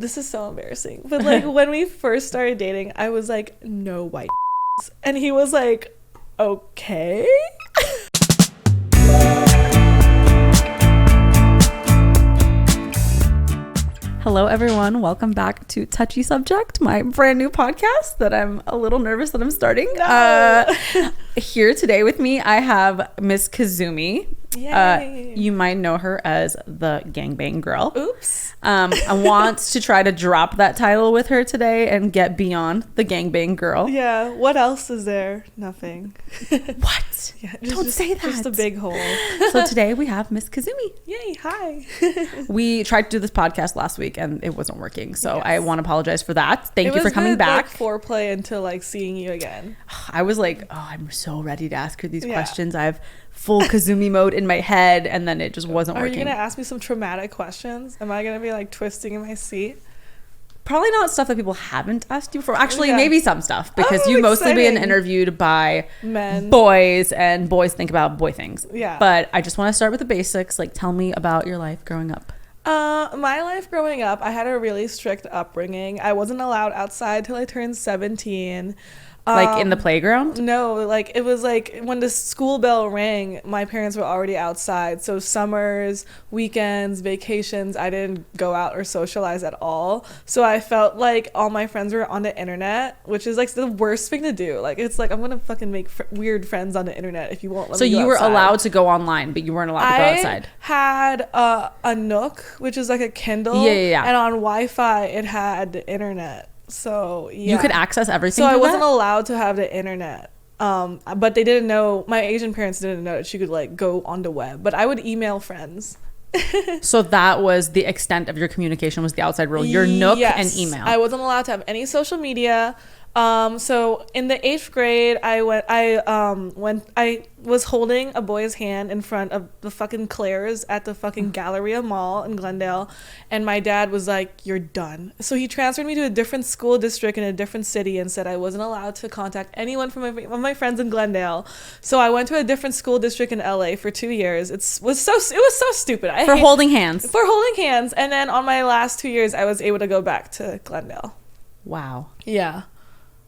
this is so embarrassing, but like when we first started dating, I was like, no white and he was like, okay. Hello everyone, welcome back to Touchy Subject, my brand new podcast that I'm a little nervous that I'm starting. Here today with me I have Miss Kazumi. Yay. You might know her as the gangbang girl. Oops. I want to try to drop that title with her today and get beyond the gangbang girl. Yeah, what else is there? Nothing. What? Yeah, Don't say that. Just a big hole. So today we have Miss Kazumi. Yay, hi. We tried to do this podcast last week and it wasn't working, so Yes. I want to apologize for that. Thank you for coming back. Like foreplay until like seeing you again. I was like, oh, I'm so ready to ask her these questions. I have full Kazumi mode in my head, and then it just wasn't working. Are you gonna ask me some traumatic questions? Am I gonna be like twisting in my seat? Probably not stuff that people haven't asked you for. Actually, maybe some stuff, because you've mostly been interviewed by men, boys, and boys think about boy things. Yeah. But I just want to start with the basics. Like, tell me about your life growing up. My life growing up, I had a really strict upbringing. I wasn't allowed outside till I turned 17. Like in the playground? No, like it was like when the school bell rang, my parents were already outside. So summers, weekends, vacations, I didn't go out or socialize at all. So I felt like all my friends were on the internet, which is like the worst thing to do. Like it's like, I'm gonna fucking make weird friends on the internet if you won't let me go So you were outside. allowed to go online, but you weren't allowed to go outside. I had a Nook, which is like a Kindle. Yeah. And on Wi-Fi, it had the internet. So yeah, you could access everything. So I through wasn't that? allowed to have the internet. But they didn't know. My Asian parents didn't know that she could like go on the web. But I would email friends. So that was the extent of your communication, was the outside world, your Nook and email. I wasn't allowed to have any social media. So in the 8th grade, I was holding a boy's hand in front of the fucking Claire's at the fucking Galleria Mall in Glendale, and my dad was like, "You're done." So he transferred me to a different school district in a different city and said I wasn't allowed to contact anyone from my friends in Glendale. So I went to a different school district in LA for 2 years. It was so stupid. Holding hands. For holding hands, and then on my last 2 years, I was able to go back to Glendale. Wow. Yeah.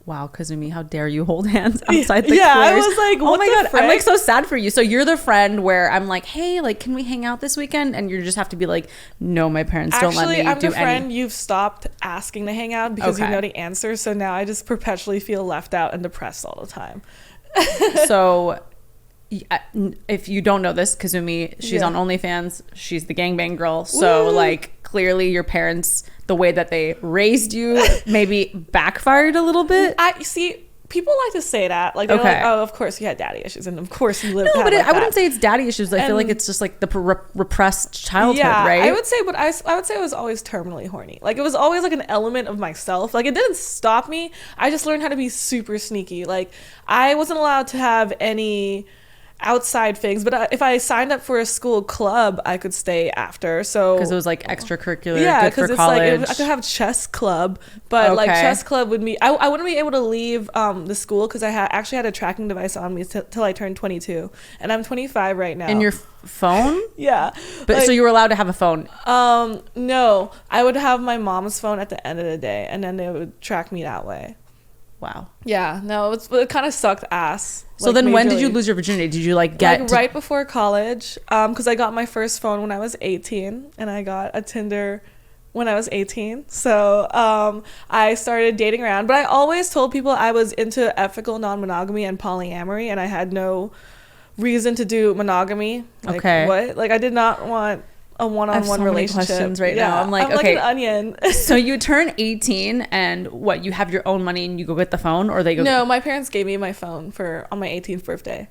Wow, Kazumi, how dare you hold hands outside the Claire's? I was like, oh my god, frick? I'm like so sad for you. So you're the friend where I'm like, hey, like, can we hang out this weekend? And you just have to be like, no, my parents don't let me do any. Actually, I'm the friend you've stopped asking to hang out because you know the answer. So now I just perpetually feel left out and depressed all the time. So if you don't know this, Kazumi, she's on OnlyFans. She's the gangbang girl. So like clearly your parents, the way that they raised you maybe backfired a little bit. I see. People like to say that, like they're like, "Oh, of course you had daddy issues, and of course you lived." No, but like I wouldn't say it's daddy issues. I feel like it's just like the repressed childhood, right? I would say, but I would say I was always terminally horny. Like it was always like an element of myself. Like it didn't stop me. I just learned how to be super sneaky. Like I wasn't allowed to have any outside things, but if I signed up for a school club, I could stay after. So because it was like extracurricular, yeah, because it's like I could have chess club, but like chess club would be I wouldn't be able to leave the school because I actually had a tracking device on me till I turned 22, and I'm 25 right now. In your phone? Yeah, but like, so you were allowed to have a phone? No, I would have my mom's phone at the end of the day, and then they would track me that way. Wow. Yeah, no, it kind of sucked ass. So then when did you lose your virginity? Did you like get right before college? Because I got my first phone when I was 18, and I got a Tinder when I was 18. So I started dating around, but I always told people I was into ethical non-monogamy and polyamory, and I had no reason to do monogamy. Like, what? Like I did not want a one-on-one relationship. Questions right now. I'm like an onion. So you turn 18 and what, you have your own money and you go get the phone, or they go? No, my parents gave me my phone on my 18th birthday.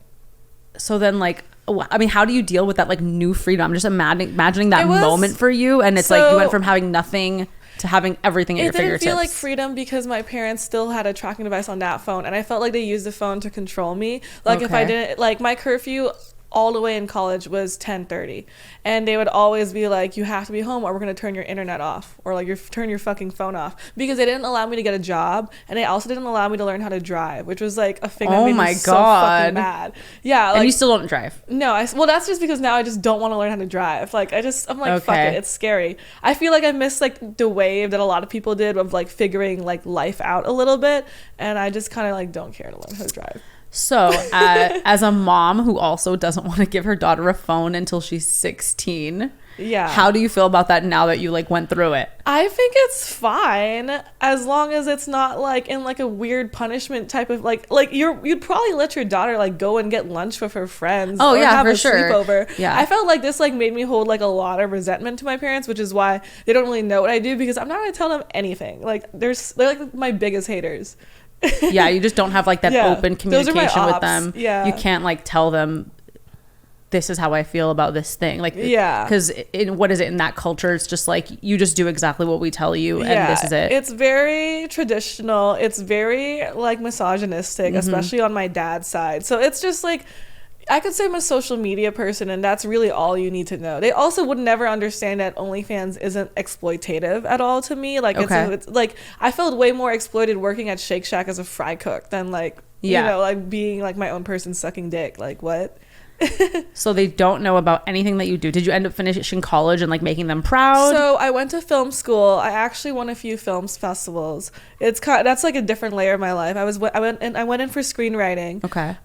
So then like, I mean, how do you deal with that like new freedom? I'm just imagining that moment for you, and it's like you went from having nothing to having everything at your fingertips. It didn't feel like freedom because my parents still had a tracking device on that phone, and I felt like they used the phone to control me. Like if I didn't, like my curfew all the way in college was 10:30, and they would always be like, you have to be home or we're going to turn your internet off, or like turn your fucking phone off, because they didn't allow me to get a job, and they also didn't allow me to learn how to drive, which was like a thing that made me so fucking mad. Yeah, like, and you still don't drive? No, well, that's just because now I just don't want to learn how to drive. Like, I'm like, fuck it, it's scary. I feel like I missed like the wave that a lot of people did of like figuring like life out a little bit, and I just kind of like don't care to learn how to drive. So as a mom who also doesn't want to give her daughter a phone until she's 16, yeah, how do you feel about that now that you like went through it? I think it's fine as long as it's not like in like a weird punishment type of like you'd probably let your daughter like go and get lunch with her friends. Oh, or yeah, have for a sure. Sleepover. Yeah, I felt like this like made me hold like a lot of resentment to my parents, which is why they don't really know what I do, because I'm not gonna tell them anything. Like they're like my biggest haters. Yeah, you just don't have like that open communication with them. Yeah, you can't like tell them this is how I feel about this thing, like, yeah, because what is it in that culture, it's just like you just do exactly what we tell you, and this is it. It's very traditional, it's very like misogynistic, especially on my dad's side. So it's just like, I could say I'm a social media person, and that's really all you need to know. They also would never understand that OnlyFans isn't exploitative at all to me. Like, it's like, I felt way more exploited working at Shake Shack as a fry cook than like, you know, like being like my own person sucking dick. Like, what? So they don't know about anything that you do. Did you end up finishing college and like making them proud? So I went to film school. I actually won a few films festivals. That's like a different layer of my life. I went in for screenwriting. Okay.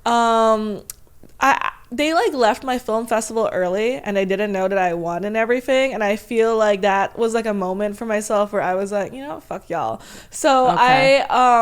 They like left my film festival early, and they didn't know that I won and everything, and I feel like that was like a moment for myself where I was like, you know, fuck y'all. So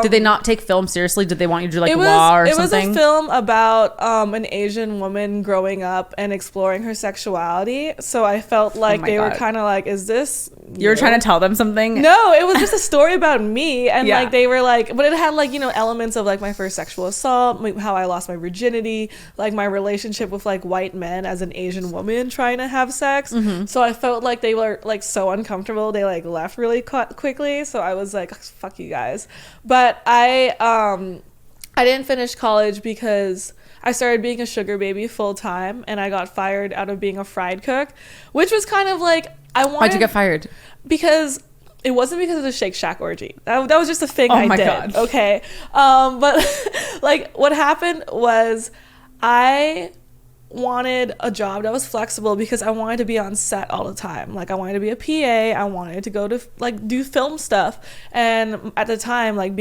did they not take film seriously? Did they want you to do like law or something? It was a film about an Asian woman growing up and exploring her sexuality, so I felt like they were kind of like, is this you were trying to tell them something? No, it was just a story about me, and like they were like, but it had like, you know, elements of like my first sexual assault, how I lost my virginity, like my relationship with like white men as an Asian woman trying to have sex. So I felt like they were like so uncomfortable, they like left really quickly, so I was like, fuck you guys. But I didn't finish college because I started being a sugar baby full time, and I got fired out of being a fried cook, which was kind of like, why'd you get fired? Because it wasn't because of the Shake Shack orgy. That was just a thing I did. God. Okay. But like what happened was, I wanted a job that was flexible because I wanted to be on set all the time. Like I wanted to be a PA, I wanted to go to like do film stuff, and at the time like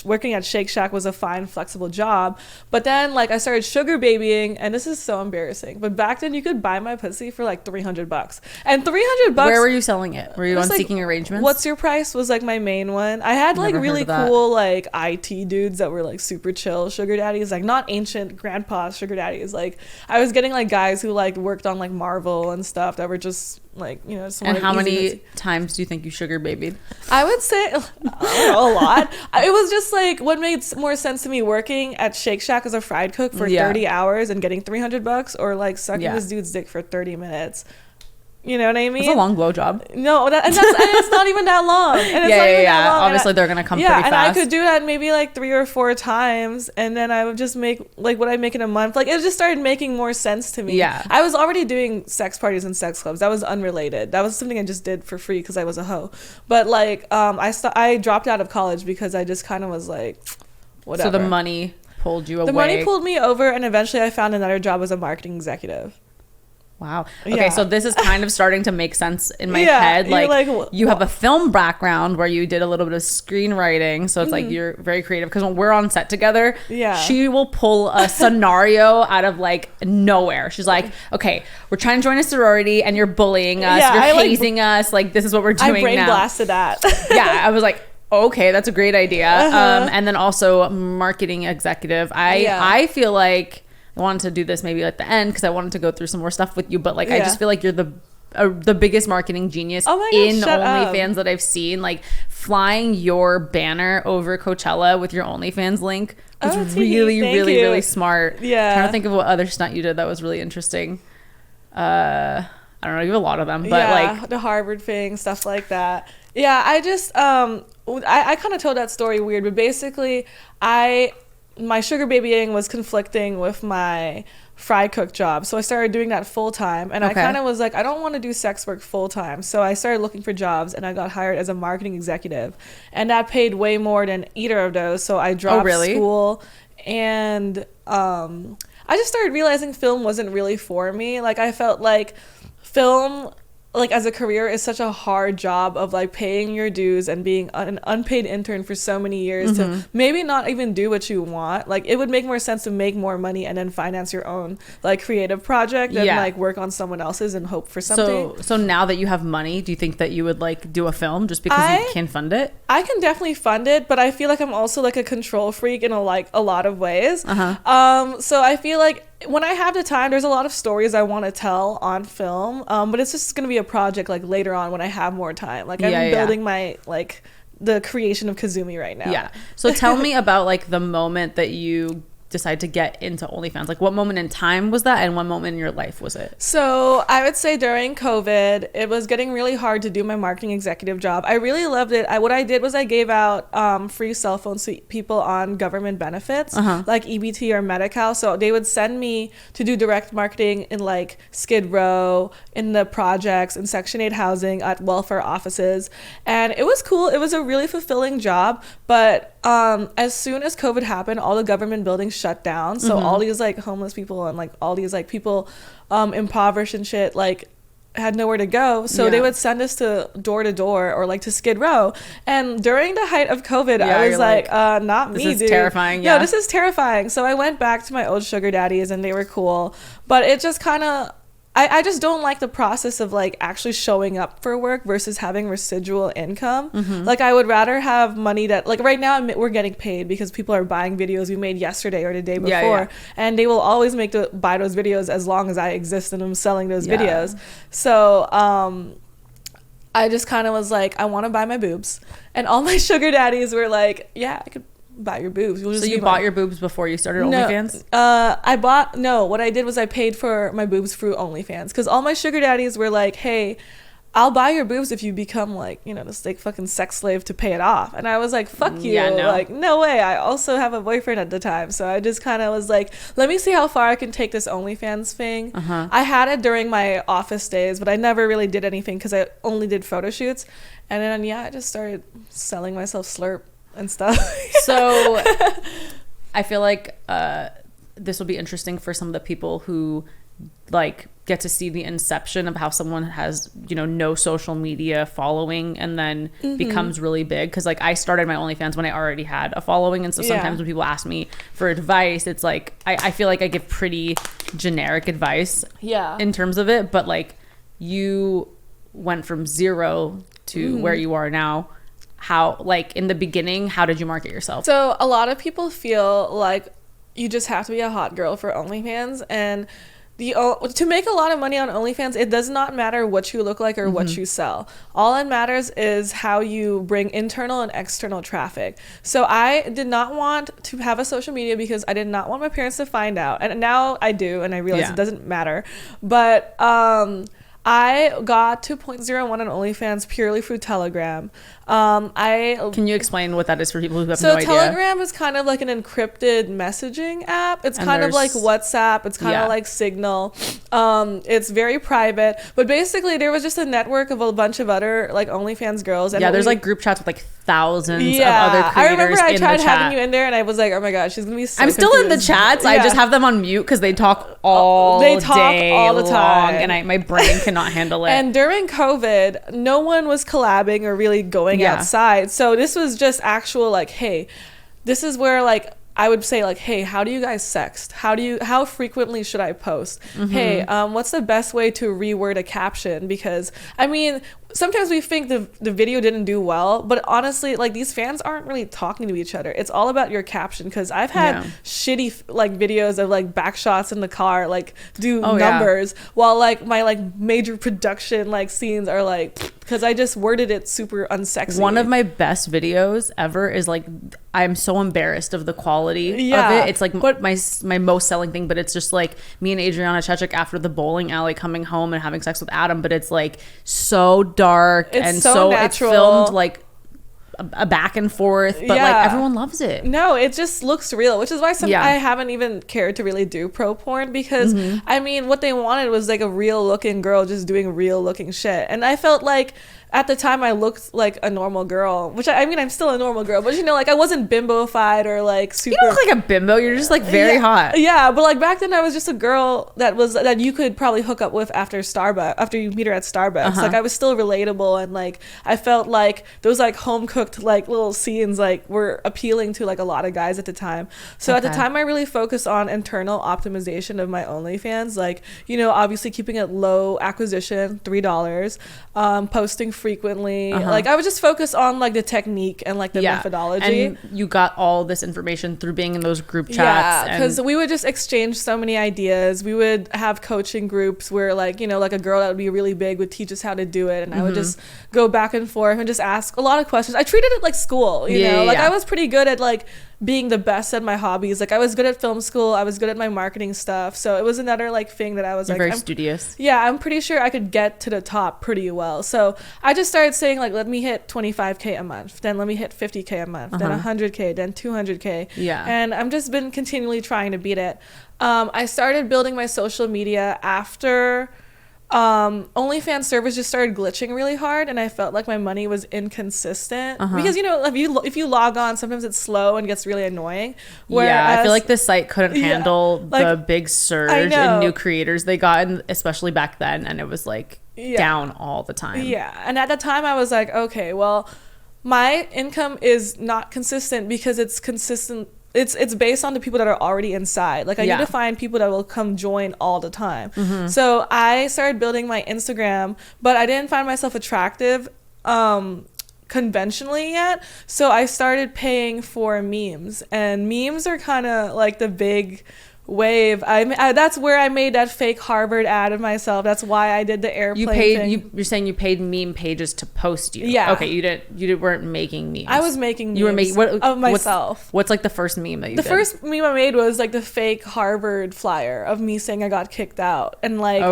working at Shake Shack was a fine flexible job. But then like I started sugar babying, and this is so embarrassing, but back then you could buy my pussy for like $300, and $300. Where were you selling it? Were you on like, Seeking Arrangements? What's Your Price was like my main one. I had like really cool like IT dudes that were like super chill sugar daddies, like not ancient grandpa sugar daddies. Like I was getting like guys who like worked on like Marvel and stuff that were just like, you know, and how many times do you think you sugar babied? I would say I don't know, a lot. It was just like what made more sense to me, working at Shake Shack as a fried cook for 30 hours and getting $300, or like sucking this dude's dick for 30 minutes. You know what I mean? It's a long blowjob. No, and it's not even that long. And it's not even that long. Obviously, they're gonna come pretty fast. And I could do that maybe like 3 or 4 times, and then I would just make like what I make in a month. Like it just started making more sense to me. Yeah, I was already doing sex parties and sex clubs. That was unrelated. That was something I just did for free because I was a hoe. But like, I dropped out of college because I just kind of was like, whatever. So the money pulled you away. The money pulled me over, and eventually I found another job as a marketing executive. Wow. Okay, so this is kind of starting to make sense in my head. Like you have a film background where you did a little bit of screenwriting, so it's like you're very creative. Because when we're on set together, she will pull a scenario out of like nowhere. She's like, "Okay, we're trying to join a sorority, and you're bullying us, you're hazing us. Like this is what we're doing now." I brain blasted that. Yeah, I was like, okay, that's a great idea. And then also marketing executive. I feel like I wanted to do this maybe at the end because I wanted to go through some more stuff with you, but like I just feel like you're the biggest marketing genius in OnlyFans that I've seen. Like flying your banner over Coachella with your OnlyFans link was really smart. Yeah, I'm trying to think of what other stunt you did that was really interesting. I don't know, you have a lot of them, but like the Harvard thing, stuff like that. Yeah, I just I kind of told that story weird, but basically my sugar babying was conflicting with my fry cook job, so I started doing that full time, and I kind of was like, I don't want to do sex work full time, so I started looking for jobs, and I got hired as a marketing executive, and that paid way more than either of those, so I dropped school, and I just started realizing film wasn't really for me. Like, I felt like film, like, as a career is such a hard job of like paying your dues and being an unpaid intern for so many years to maybe not even do what you want. Like, it would make more sense to make more money and then finance your own like creative project than like work on someone else's and hope for something. So now that you have money, do you think that you would like do a film just because you can fund it? I can definitely fund it, but I feel like I'm also like a control freak in a lot of ways. So I feel like when I have the time, there's a lot of stories I want to tell on film, but it's just going to be a project like later on when I have more time. Like, I'm building my like the creation of Kazumi right now. Yeah. So tell me about like the moment that you decide to get into OnlyFans. Like, what moment in time was that, and what moment in your life was it? So I would say during COVID, it was getting really hard to do my marketing executive job. I really loved it. What I did was I gave out free cell phones to people on government benefits, like EBT or Medi-Cal. So they would send me to do direct marketing in like Skid Row, in the projects, in Section 8 housing, at welfare offices. And it was cool. It was a really fulfilling job. But as soon as COVID happened, all the government buildings shut down, so all these like homeless people and like all these like people impoverished and shit like had nowhere to go, so they would send us to door or like to Skid Row. And during the height of COVID, I was like not me, dude. This is terrifying. No, this is terrifying. So I went back to my old sugar daddies and they were cool, but it just kind of I just don't like the process of like actually showing up for work versus having residual income. Like, I would rather have money that, like, right now we're getting paid because people are buying videos we made yesterday or the day before, and they will always buy those videos as long as I exist and I'm selling those videos. So I just kind of was like, I want to buy my boobs, and all my sugar daddies were like, yeah, I could buy your boobs. So you bought your boobs before you started OnlyFans? What I did was I paid for my boobs through OnlyFans, because all my sugar daddies were like, hey, I'll buy your boobs if you become like, you know, this like fucking sex slave to pay it off. And I was like, fuck you. Like, no way. I also have a boyfriend at the time, so I just kind of was like, let me see how far I can take this OnlyFans thing. I had it during my office days, but I never really did anything because I only did photo shoots. And then I just started selling myself Slurp and stuff. So I feel like this will be interesting for some of the people who like get to see the inception of how someone has, you know, no social media following and then becomes really big. Because like, I started my OnlyFans when I already had a following, and so sometimes when people ask me for advice, it's like I feel like I give pretty generic advice in terms of it, but like, you went from 0 to where you are now. How, like, in the beginning, how did you market yourself? So a lot of people feel like you just have to be a hot girl for OnlyFans, and to make a lot of money on OnlyFans, it does not matter what you look like or what you sell. All that matters is how you bring internal and external traffic. So I did not want to have a social media because I did not want my parents to find out, and now I do, and I realize it doesn't matter. But I got to 0.01 on OnlyFans purely through Telegram. Can you explain what that is for people who have no idea? So Telegram is kind of like an encrypted messaging app. It's kind of like WhatsApp. It's kind of like Signal. It's very private. But basically, there was just a network of a bunch of other like OnlyFans girls. And there's like group chats with like thousands of other creators. I remember I tried having you in there, and I was like, oh my god, she's gonna be so I'm still confused. In the chats. I just have them on mute because they talk all the time, and my brain cannot handle it. And during COVID, no one was collabing or really going outside. So this was just actual like, hey, this is where like I would say like, hey, how do you guys sext? How frequently should I post? Hey, what's the best way to reword a caption? Because I mean, sometimes we think the video didn't do well, but honestly, like, these fans aren't really talking to each other. It's all about your caption, because I've had shitty like videos of like back shots in the car like do numbers while like my like major production like scenes are like, because I just worded it super unsexy. One of my best videos ever is like, I'm so embarrassed of the quality of it. It's like my most selling thing, but it's just like me and Adriana Chechik after the bowling alley coming home and having sex with Adam, but it's like so dark, it's and so natural. It's filmed like a back and forth, but like everyone loves it. No, it just looks real, which is why I haven't even cared to really do pro porn, because I mean, what they wanted was like a real looking girl just doing real looking shit, and I felt like at the time I looked like a normal girl, which I mean I'm still a normal girl, but you know, like I wasn't bimbofied or like super. You don't look like a bimbo. You're just like very hot. Yeah, but like back then I was just a girl that you could probably hook up with after you meet her at Starbucks. Like I was still relatable, and like I felt like those like home cooked like little scenes like were appealing to like a lot of guys at the time. So at the time I really focused on internal optimization of my OnlyFans, like, you know, obviously keeping it low acquisition, $3, posting frequently. Like I would just focus on like the technique and like the methodology. And you got all this information through being in those group chats. Yeah, because we would just exchange so many ideas. We would have coaching groups where like, you know, like a girl that would be really big would teach us how to do it, and I would just go back and forth and just ask a lot of questions. I treated it like school, you know, like I was pretty good at like being the best at my hobbies. Like I was good at film school, I was good at my marketing stuff, so it was another like thing that I was very studious. I'm pretty sure I could get to the top pretty well. So I just started saying like, let me hit 25k a month, then let me hit 50k a month, then 100k, then 200k, and I'm just been continually trying to beat it. I started building my social media after OnlyFans servers just started glitching really hard, and I felt like my money was inconsistent because, you know, if you log on, sometimes it's slow and gets really annoying. I feel like the site couldn't handle like, the big surge in new creators they got, and especially back then, and it was like down all the time. And at the time I was like, okay, well, my income is not consistent because it's based on the people that are already inside. Like I need to find people that will come join all the time. So I started building my Instagram, but I didn't find myself attractive conventionally yet. So I started paying for memes, and memes are kind of like the big wave. That's where I made that fake Harvard ad of myself. That's why I did the airplane thing. You're saying you paid meme pages to post you. Okay, you weren't making memes. I was making memes. You were making of myself. What's like the first meme that you did? The first meme I made was like the fake Harvard flyer of me saying I got kicked out, and like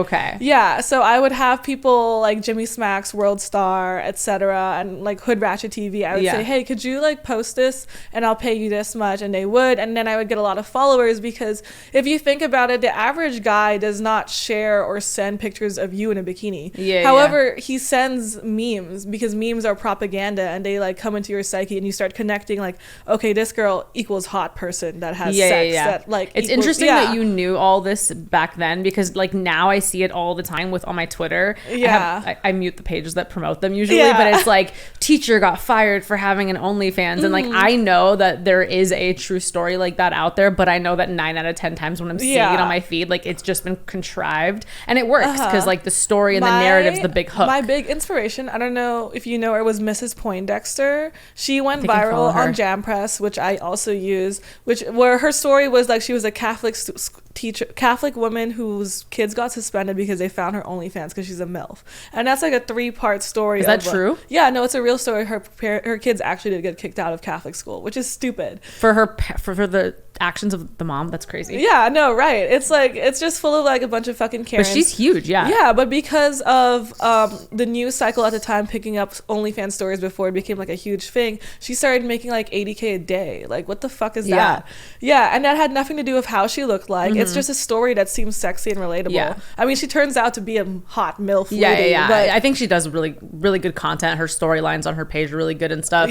so I would have people like Jimmy Smacks, World Star, etc., and like Hood Ratchet TV. I would say, hey, could you like post this and I'll pay you this much, and they would, and then I would get a lot of followers, because if you think about it, the average guy does not share or send pictures of you in a bikini. However, he sends memes, because memes are propaganda, and they like come into your psyche, and you start connecting like, okay, this girl equals hot person that has sex. That like it's interesting that you knew all this back then, because like now I see it all the time on my Twitter. I mute the pages that promote them usually, but it's like teacher got fired for having an OnlyFans, and like I know that there is a true story like that out there, but I know that 9 out of 10 times when I'm seeing it on my feed, like it's just been contrived, and it works because like the story and the narrative's the big hook. My big inspiration, I don't know if you know her, was Mrs. Poindexter. She went viral on Jam Press, which I also use, where her story was like she was a Catholic woman whose kids got suspended because they found her OnlyFans because she's a MILF, and that's like a 3-part story. Is that true? Yeah, no, it's a real story. Her kids actually did get kicked out of Catholic school, which is stupid for the actions of the mom. That's crazy. Yeah, no, right. It's like, it's just full of like a bunch of fucking Karens. But she's huge. Yeah, but because of the news cycle at the time picking up OnlyFans stories before it became like a huge thing, she started making like 80k a day. Like, what the fuck is that? Yeah, and that had nothing to do with how she looked like. It's just a story that seems sexy and relatable. I mean, she turns out to be a hot MILF lady. But I think she does really, really good content. Her storylines on her page are really good and stuff.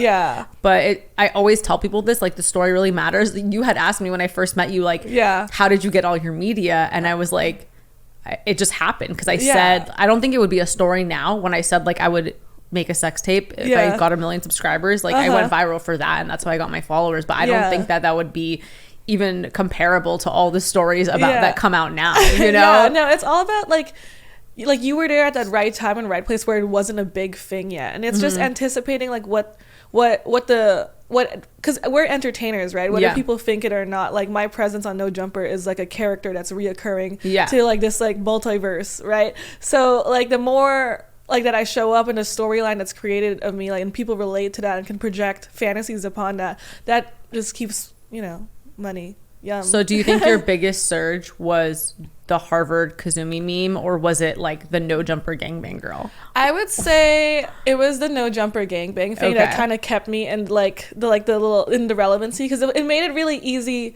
But I always tell people this, like, the story really matters. You had asked me when I first met you, like, how did you get all your media? And I was like, it just happened, because I said, I don't think it would be a story now when I said like I would make a sex tape if I got 1 million subscribers. Like I went viral for that, and that's how I got my followers. But I don't think that would be even comparable to all the stories about that come out now, you know? No, it's all about like you were there at that right time and right place where it wasn't a big thing yet, and it's just anticipating like what because we're entertainers, right? Whether people think it or not, like my presence on No Jumper is like a character that's reoccurring to like this like multiverse, right? So like the more like that I show up in a storyline that's created of me, like, and people relate to that and can project fantasies upon that, that just keeps, you know, money Yum. So do you think your biggest surge was the Harvard Kazumi meme, or was it like the no jumper gangbang girl? I would say it was the no jumper gangbang thing that kind of kept me in like the little in the relevancy, because it made it really easy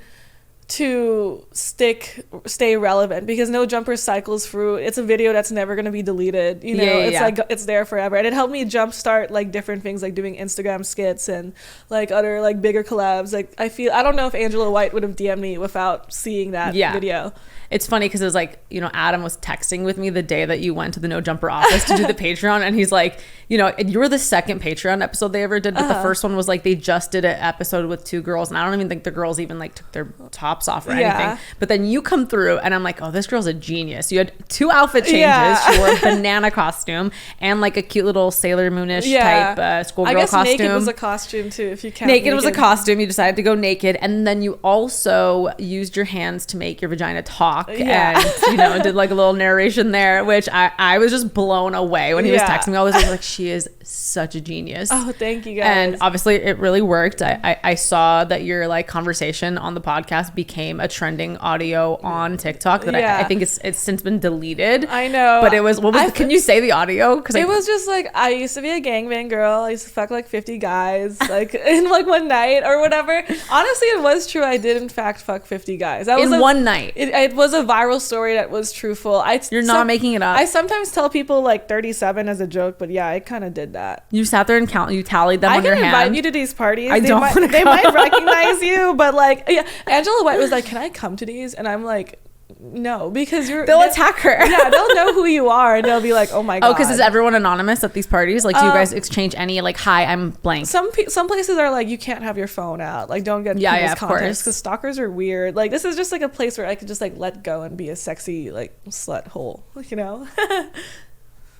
to stay relevant, because no jumper cycles through. It's a video that's never going to be deleted, you know. It's like it's there forever, and it helped me jumpstart like different things, like doing Instagram skits and like other like bigger collabs. Like I don't know if Angela White would have DM'd me without seeing that video. It's funny because it was like, you know, Adam was texting with me the day that you went to the No Jumper office to do the Patreon, and he's like, you know, you were the second Patreon episode they ever did, but the first one was like they just did an episode with 2 girls, and I don't even think the girls even like took their tops off or anything. But then you come through, and I'm like, oh, this girl's a genius. You had 2 outfit changes. She wore a banana costume and like a cute little Sailor Moonish type schoolgirl costume. I guess naked was a costume too, if you count. Naked was a costume. You decided to go naked, and then you also used your hands to make your vagina talk. And you know, did like a little narration there, which I was just blown away when he was texting me all this. I was like, she is such a genius. Oh, thank you guys. And obviously it really worked. I saw that your like conversation on the podcast became a trending audio on TikTok that I think it's since been deleted. I know, but it was can you say the audio? Because it was just like, I used to be a gangbang girl. I used to fuck like 50 guys like in like one night or whatever. Honestly, it was true. I did in fact fuck 50 guys. One night. It was a viral story that was truthful. You're not making it up. I sometimes tell people like 37 as a joke, but yeah, I kind of did that. You sat there and you tallied them on your hand. I can invite you to these parties. They might recognize you, but like, Angela White was like, can I come to these? And I'm like, no, because they'll attack her. Yeah, they'll know who you are, and they'll be like, oh my god. Oh, because is everyone anonymous at these parties? Like, do you guys exchange any like, hi, I'm blank? Some places are like, you can't have your phone out, like don't get people's contacts, because stalkers are weird. Like, this is just like a place where I could just like let go and be a sexy like slut hole, you know.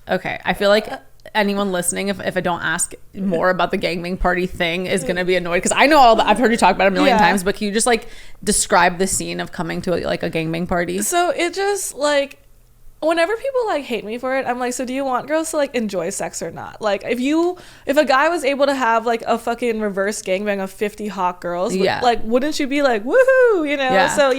Okay, I feel like anyone listening, if I don't ask more about the gangbang party thing, is going to be annoyed, because I know all that. I've heard you talk about it a million times, but can you just like describe the scene of coming to like a gangbang party? So it just like, whenever people like hate me for it, I'm like, so do you want girls to like enjoy sex or not? Like, if a guy was able to have like a fucking reverse gangbang of 50 hot girls, like, wouldn't you be like, woohoo, you know? So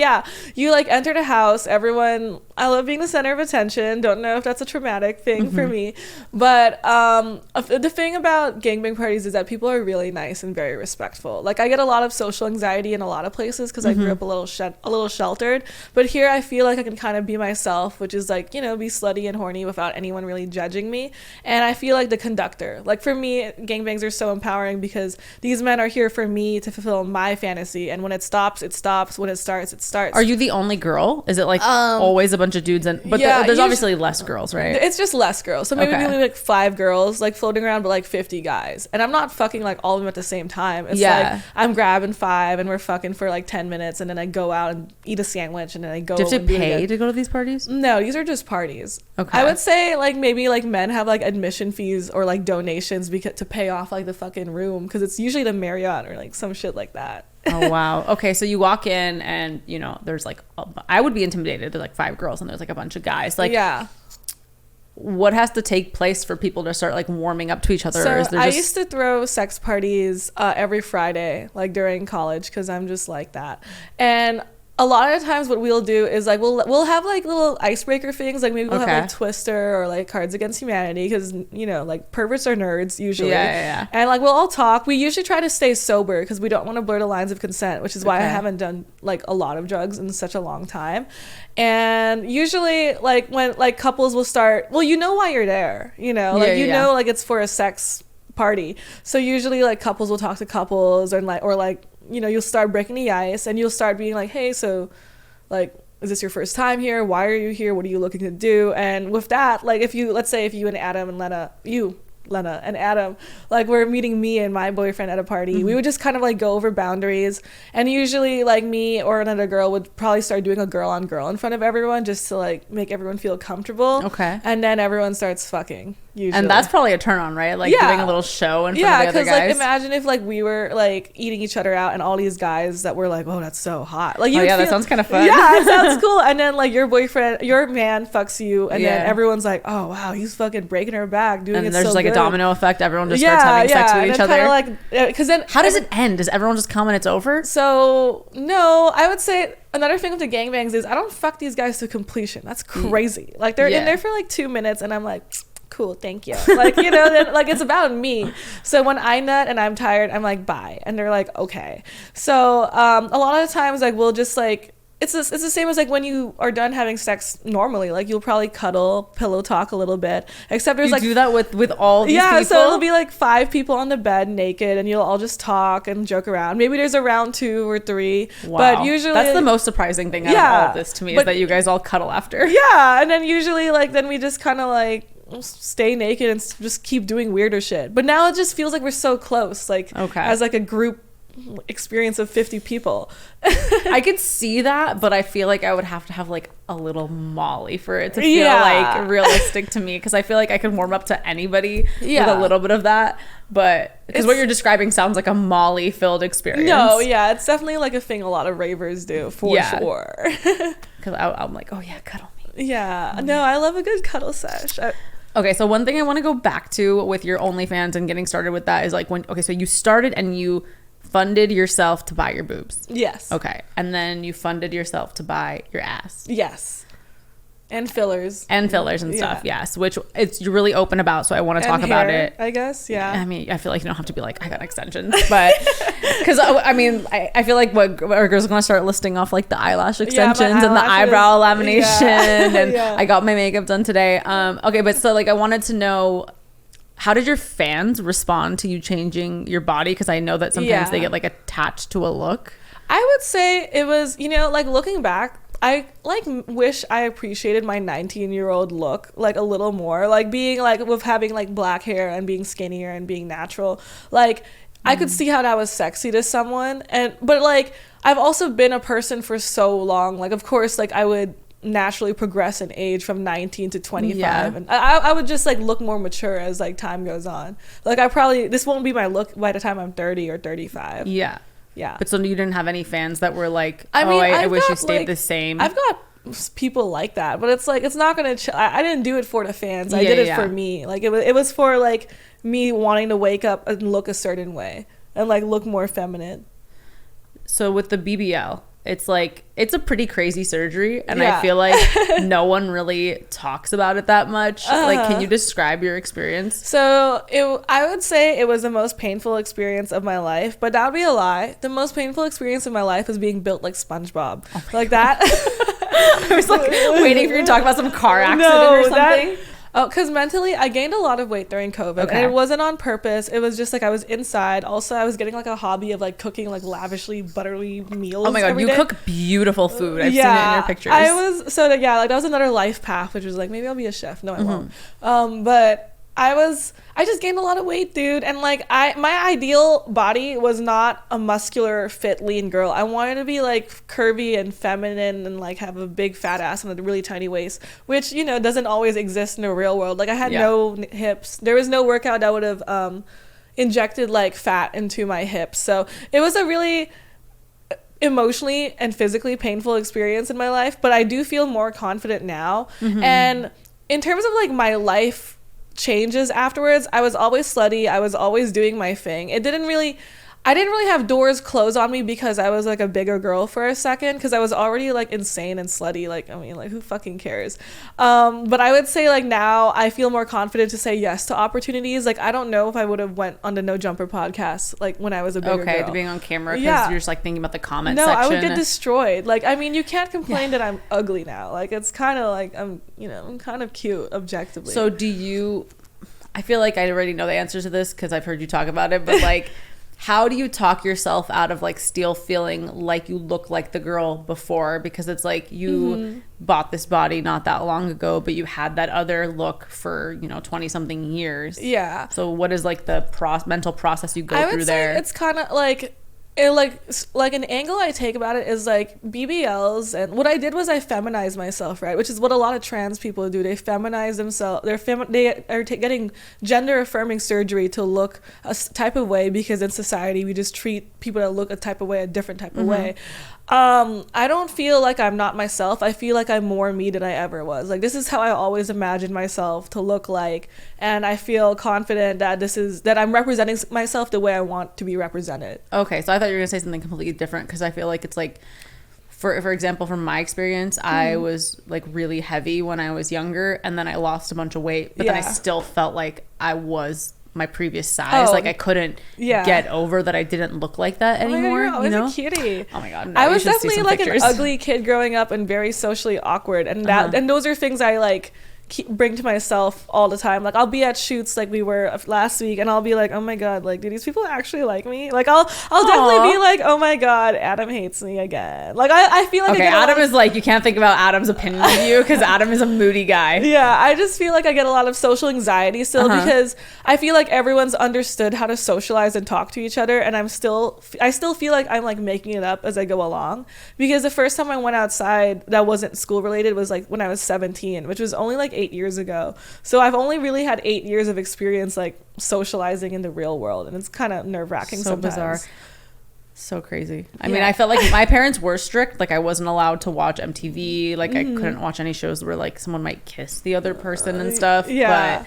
you like entered a house, everyone, I love being the center of attention. Don't know if that's a traumatic thing for me, but the thing about gangbang parties is that people are really nice and very respectful. Like, I get a lot of social anxiety in a lot of places because I grew up a little sheltered, but here I feel like I can kind of be myself, which is like, you know, be slutty and horny without anyone really judging me. And I feel like the conductor. Like, for me, gangbangs are so empowering because these men are here for me to fulfill my fantasy, and when it stops, it stops. When it starts, it starts. Are you the only girl? Is it like always a bunch of dudes? There's obviously less girls, right? It's just less girls. So maybe like 5 girls like floating around, but like 50 guys. And I'm not fucking like all of them at the same time. It's like I'm grabbing 5 and we're fucking for like 10 minutes, and then I go out and eat a sandwich, and then I go. Do you have to pay to go to these parties? No, these are just parties. Okay. I would say like maybe like men have like admission fees or like donations to pay off like the fucking room, because it's usually the Marriott or like some shit like that. Oh wow. Okay, so you walk in and you know there's like I would be intimidated. There's like 5 girls and there's like a bunch of guys. Like, what has to take place for people to start like warming up to each other? So I used to throw sex parties every Friday, like during college, because I'm just like that. And a lot of times what we'll do is like we'll have like little icebreaker things, like maybe we'll have like Twister or like Cards Against Humanity, because you know, like, perverts are nerds usually. And like we'll all talk. We usually try to stay sober because we don't want to blur the lines of consent, which is why I haven't done like a lot of drugs in such a long time. And usually like when like couples will start, well, you know why you're there, you know, like you know, like it's for a sex party. So usually like couples will talk to couples, or like you know, you'll start breaking the ice, and you'll start being like, hey, so like, is this your first time here? Why are you here? What are you looking to do? And with that, like, let's say if you and Adam and Lena and Adam, like, were meeting me and my boyfriend at a party, we would just kind of like go over boundaries, and usually like me or another girl would probably start doing a girl on girl in front of everyone, just to like make everyone feel comfortable. And then everyone starts fucking. Usually. And that's probably a turn on, right? Like doing a little show in front of the other guys. Like imagine if like we were like eating each other out and all these guys that were like, oh, that's so hot. Like that sounds kind of fun. Yeah, it sounds cool. And then like your man fucks you, and then everyone's like, oh wow, he's fucking breaking her back, doing it so good. And there's like a domino effect. Everyone just starts having sex with each other. Like, because then how does it end? Does everyone just come and it's over? So no, I would say another thing with the gangbangs is I don't fuck these guys to completion. That's crazy. Like they're in there for like 2 minutes, and I'm like, cool, thank you. Like, you know, then like it's about me. So when I nut and I'm tired, I'm like, bye. And they're like, okay. So a lot of the times like we'll just like it's the same as like when you are done having sex normally. Like you'll probably cuddle, pillow talk a little bit. Except there's you do that with all these people? So it'll be like 5 people on the bed naked, and you'll all just talk and joke around. Maybe there's a round 2 or 3. Wow. But usually that's the most surprising thing out of all of this to me, is that you guys all cuddle after. Yeah, and then usually like then we just kind of like stay naked and just keep doing weirder shit. But now it just feels like we're so close, like as like a group experience of 50 people. I could see that, but I feel like I would have to have like a little Molly for it to feel like realistic to me, because I feel like I could warm up to anybody with a little bit of that, but because what you're describing sounds like a Molly filled experience. No, it's definitely like a thing a lot of ravers do for sure. Because I'm like, oh yeah, cuddle me. No, I love a good cuddle sesh. Okay, so one thing I want to go back to with your OnlyFans and getting started with that is like so you started and you funded yourself to buy your boobs. Yes. Okay. And then you funded yourself to buy your ass. Yes. And fillers. And stuff, yes. Which you're really open about, so I want to talk about it. I guess, I mean, I feel like you don't have to be like, I got extensions. But, because, I mean, I feel like what our girls are going to start listing off, like, the eyelash extensions and the eyebrow lamination. And I got my makeup done today. Okay, but so, like, I wanted to know, how did your fans respond to you changing your body? Because I know that sometimes they get, like, attached to a look. I would say it was, you know, like, looking back, I like wish I appreciated my 19-year-old look like a little more, like being like with having like black hair and being skinnier and being natural. Like I could see how that was sexy to someone, but like I've also been a person for so long. Like of course, like I would naturally progress in age from 19 to 25, and I would just like look more mature as like time goes on. Like this won't be my look by the time I'm 30 or 35. Yeah. But so you didn't have any fans that were like, I wish you stayed the same. I've got people like that, but it's like, it's not going to, I didn't do it for the fans. I did it for me. Like it was for like me wanting to wake up and look a certain way and like look more feminine. So with the BBL, it's like, it's a pretty crazy surgery, and I feel like no one really talks about it that much. Like, can you describe your experience? So I would say it was the most painful experience of my life, but that would be a lie. The most painful experience of my life was being built like SpongeBob. Like that. I was like waiting for you to talk about some car accident or something. Because mentally, I gained a lot of weight during COVID, and it wasn't on purpose. It was just like I was inside. Also, I was getting like a hobby of like cooking like lavishly buttery meals. Oh my god, you cook beautiful food. I've seen it in your pictures. Like that was another life path, which was like maybe I'll be a chef. No, I won't. But I just gained a lot of weight, dude, and like my ideal body was not a muscular, fit, lean girl. I wanted to be like curvy and feminine and like have a big fat ass and a really tiny waist, which, you know, doesn't always exist in the real world. Like I had no hips. There was no workout that would have injected like fat into my hips. So it was a really emotionally and physically painful experience in my life, but I do feel more confident now. And in terms of like my life changes afterwards, I was always slutty. I was always doing my thing. I didn't really have doors close on me because I was like a bigger girl for a second, because I was already like insane and slutty. Like, I mean, like who fucking cares? But I would say like now I feel more confident to say yes to opportunities. Like I don't know if I would have went on the No Jumper podcast like when I was a bigger girl. To being on camera because you're just like thinking about the comment section. No, I would get destroyed. Like, I mean, you can't complain that I'm ugly now. Like it's kind of like I'm kind of cute objectively. So I feel like I already know the answers to this because I've heard you talk about it, but like how do you talk yourself out of like still feeling like you look like the girl before? Because it's like you bought this body not that long ago, but you had that other look for 20 something years. Yeah. So what is like the mental process you go through there? It's kind of like it like an angle I take about it is like BBLs, and what I did was I feminized myself, right, which is what a lot of trans people do. They feminize themselves. They are getting gender affirming surgery to look a type of way, because in society we just treat people that look a type of way a different type of way. I don't feel like I'm not myself. I feel like I'm more me than I ever was. Like, this is how I always imagined myself to look like, and I feel confident that I'm representing myself the way I want to be represented. Okay, so I thought you were gonna say something completely different, because I feel like it's like, for example, from my experience, I was like really heavy when I was younger, and then I lost a bunch of weight, but then I still felt like I was my previous size. Like, I couldn't get over that I didn't look like that anymore. Oh my God, you're always a cutie. Oh my God, no, I was definitely like an ugly kid growing up and very socially awkward, and and those are things I like bring to myself all the time. Like, I'll be at shoots like we were last week, and I'll be like, oh my God, like, do these people actually like me? Like, I'll definitely be like, oh my God, Adam hates me again. Like, I feel like Adam is like, you can't think about Adam's opinion of you, because Adam is a moody guy. Yeah, I just feel like I get a lot of social anxiety still, because I feel like everyone's understood how to socialize and talk to each other, and I still feel like I'm like making it up as I go along, because the first time I went outside that wasn't school related was like when I was 17, which was only like 8 years ago. So I've only really had 8 years of experience like socializing in the real world, and it's kind of nerve-wracking sometimes. Bizarre. So crazy. I mean, I felt like my parents were strict. Like, I wasn't allowed to watch MTV. Like, I couldn't watch any shows where like someone might kiss the other person and stuff. But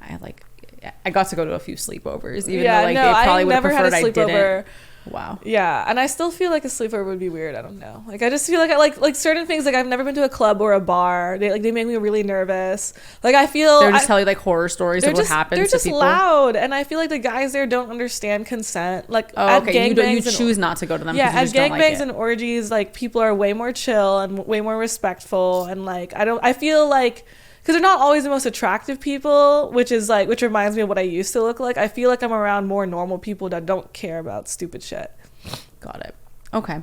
I got to go to a few sleepovers, even though like they probably would have preferred I didn't. Wow. Yeah, and I still feel like a sleepover would be weird. I don't know. Like, I just feel like I like certain things. Like, I've never been to a club or a bar. They make me really nervous. Like, I feel they're just telling like horror stories of what happens to people. They're just loud, and I feel like the guys there don't understand consent. Like, at gangbangs, you choose not to go to them. Yeah, at gangbangs and orgies, like, people are way more chill and way more respectful, and like I feel like, because they're not always the most attractive people, which reminds me of what I used to look like. I feel like I'm around more normal people that don't care about stupid shit. Got it. Okay.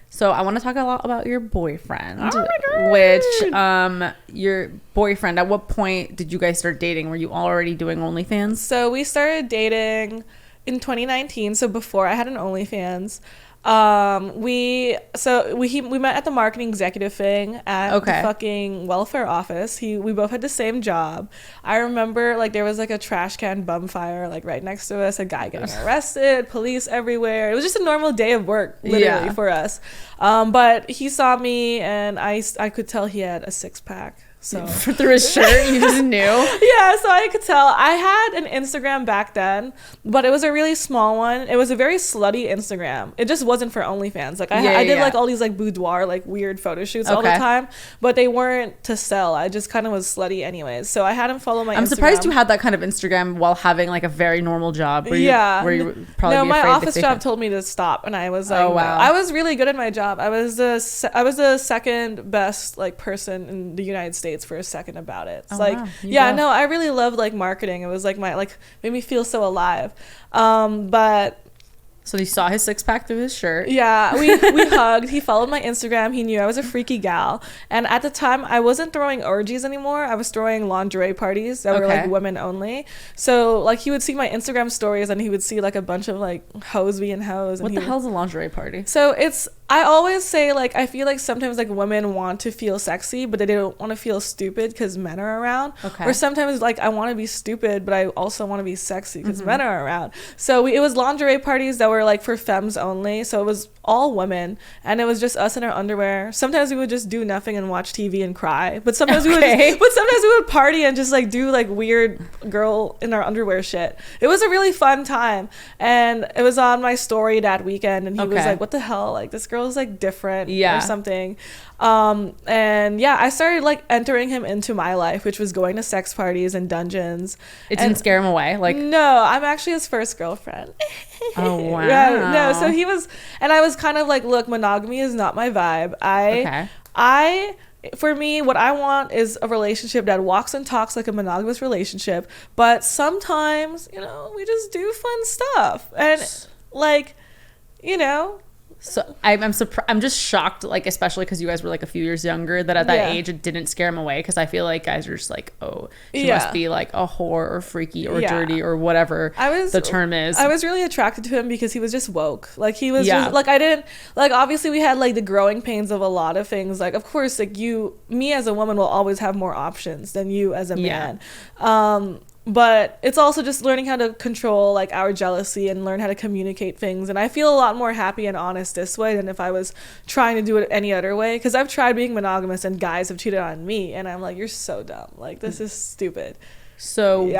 So I want to talk a lot about your boyfriend. Oh my God. Your boyfriend, at what point did you guys start dating? Were you already doing OnlyFans? So we started dating in 2019, so before I had an OnlyFans. We met at the marketing executive thing at the fucking welfare office. We both had the same job. I remember like there was like a trash can bum fire like right next to us, a guy getting arrested, police everywhere. It was just a normal day of work literally for us. But he saw me, and I could tell he had a six-pack. So through his shirt, you just knew. Yeah, so I could tell. I had an Instagram back then, but it was a really small one. It was a very slutty Instagram. It just wasn't for OnlyFans. Like I did like all these like boudoir like weird photo shoots all the time, but they weren't to sell. I just kind of was slutty anyways. So I had him follow my Instagram. I'm surprised you had that kind of Instagram while having like a very normal job. Were you probably no, my office job told me to stop, and I was like, oh wow. I was really good at my job. I was the second best like person in the United States for a second about it. It's no, I really loved like marketing. It was like made me feel so alive. But so you saw his six-pack through his shirt. Yeah, we hugged. He followed my Instagram. He knew I was a freaky gal. And at the time, I wasn't throwing orgies anymore. I was throwing lingerie parties that were like women only. So like he would see my Instagram stories, and he would see like a bunch of like hoes being hoes. What the hell's a lingerie party? So I always say like I feel like sometimes like women want to feel sexy, but they don't want to feel stupid because men are around. Or sometimes like I want to be stupid, but I also want to be sexy because men are around. So it was lingerie parties that were like for femmes only. So it was all women, and it was just us in our underwear. Sometimes we would just do nothing and watch TV and cry, but sometimes we would party and just like do like weird girl in our underwear shit. It was a really fun time, and it was on my story that weekend, and he was like, what the hell, like this girl's like different or something. And yeah, I started like entering him into my life, which was going to sex parties and dungeons. It didn't scare him away? Like, no, I'm actually his first girlfriend. Oh wow. Yeah, no, so he was, and I was kind of like, look, monogamy is not my vibe. For me, what I want is a relationship that walks and talks like a monogamous relationship, but sometimes, we just do fun stuff, and like, So I'm surprised. I'm just shocked, like, especially because you guys were like a few years younger, that at that age it didn't scare him away. Because I feel like guys are just like, oh, she must be like a whore or freaky or dirty or whatever the term is. I was really attracted to him because he was just woke. Like, he was just, like, I didn't, like, obviously we had like the growing pains of a lot of things. Like, of course, like, me as a woman will always have more options than you as a man. But it's also just learning how to control like our jealousy and learn how to communicate things. And I feel a lot more happy and honest this way than if I was trying to do it any other way. Because I've tried being monogamous and guys have cheated on me. And I'm like, you're so dumb. Like, this is stupid. So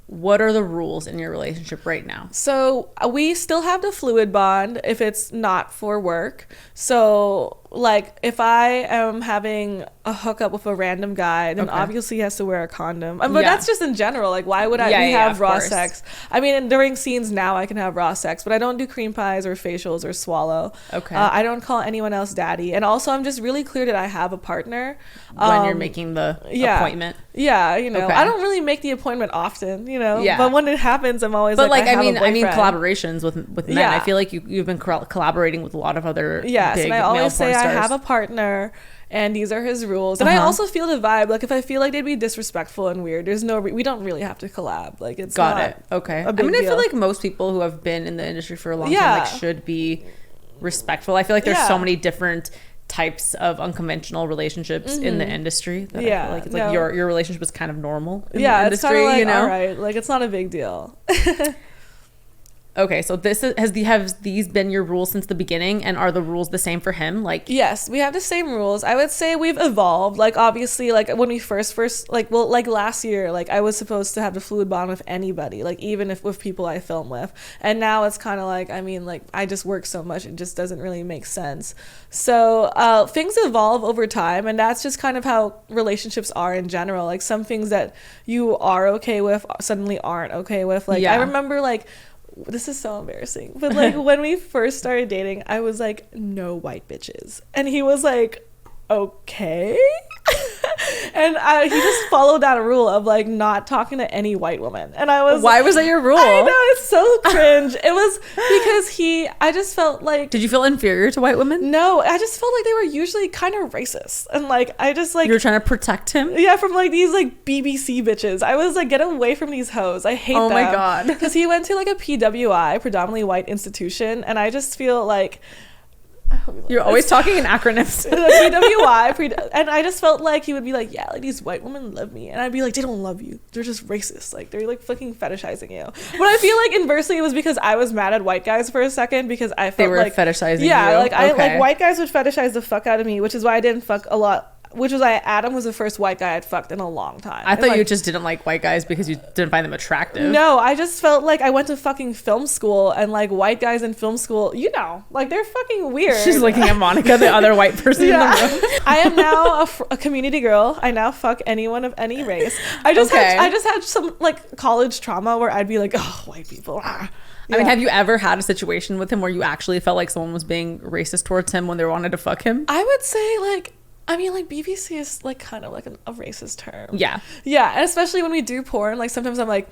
what are the rules in your relationship right now? So we still have the fluid bond if it's not for work. So like if I am having a hookup with a random guy, then obviously he has to wear a condom. But that's just in general. Like, why would I have raw sex? I mean, during scenes now I can have raw sex, but I don't do cream pies or facials or swallow. I don't call anyone else daddy. And also I'm just really clear that I have a partner. When you're making the appointment. Yeah, you know, I don't really make the appointment often, you know, but when it happens, I'm always like, I mean collaborations with men. I feel like you've been collaborating with a lot of other big and I always say stars. I have a partner and these are his rules. And I also feel the vibe. Like, if I feel like they'd be disrespectful and weird, there's no we don't really have to collab. Like, it's got it. Okay. I mean, I feel like most people who have been in the industry for a long time like should be respectful. I feel like there's so many different types of unconventional relationships in the industry that I feel like it's like your relationship is kind of normal in the industry, it's like, you know? All right, like, it's not a big deal. Okay, so have these been your rules since the beginning, and are the rules the same for him? Like, yes, we have the same rules. I would say we've evolved. Like, obviously, like when we first like, well, like last year, like I was supposed to have the fluid bond with anybody, like even if with people I film with, and now it's kind of like, I mean, like, I just work so much, it just doesn't really make sense. So things evolve over time, and that's just kind of how relationships are in general. Like, some things that you are okay with suddenly aren't okay with. Like, I remember, like, this is so embarrassing, but like when we first started dating, I was like, no white bitches, and he was like, okay. And he just followed that rule of like not talking to any white woman, and I was, why was that your rule? I know, it's so cringe. It was because I just felt like, did you feel inferior to white women? No, I just felt like they were usually kind of racist, and like I just like, you were trying to protect him from like these like BBC bitches. I was like, get away from these hoes, I hate them. My god. Because he went to like a PWI, predominantly white institution, and I just feel like, you're always talking in acronyms. PWI, and I just felt like he would be like, yeah, like, these white women love me, and I'd be like, they don't love you, they're just racist, like, they're like fucking fetishizing you. But I feel like inversely it was because I was mad at white guys for a second, because I felt they were like fetishizing you. Like, I like white guys would fetishize the fuck out of me, which is why I didn't fuck a lot. Which was why Adam was the first white guy I'd fucked in a long time. I thought you just didn't like white guys because you didn't find them attractive. No, I just felt like I went to fucking film school, and like white guys in film school, you know, like, they're fucking weird. She's looking at Monica, the other white person in the room. I am now a community girl. I now fuck anyone of any race. I just had some like college trauma where I'd be like, oh, white people. I mean, have you ever had a situation with him where you actually felt like someone was being racist towards him when they wanted to fuck him? I would say, like, I mean, like, BBC is like kind of like a racist term. Yeah, and especially when we do porn, like, sometimes I'm like,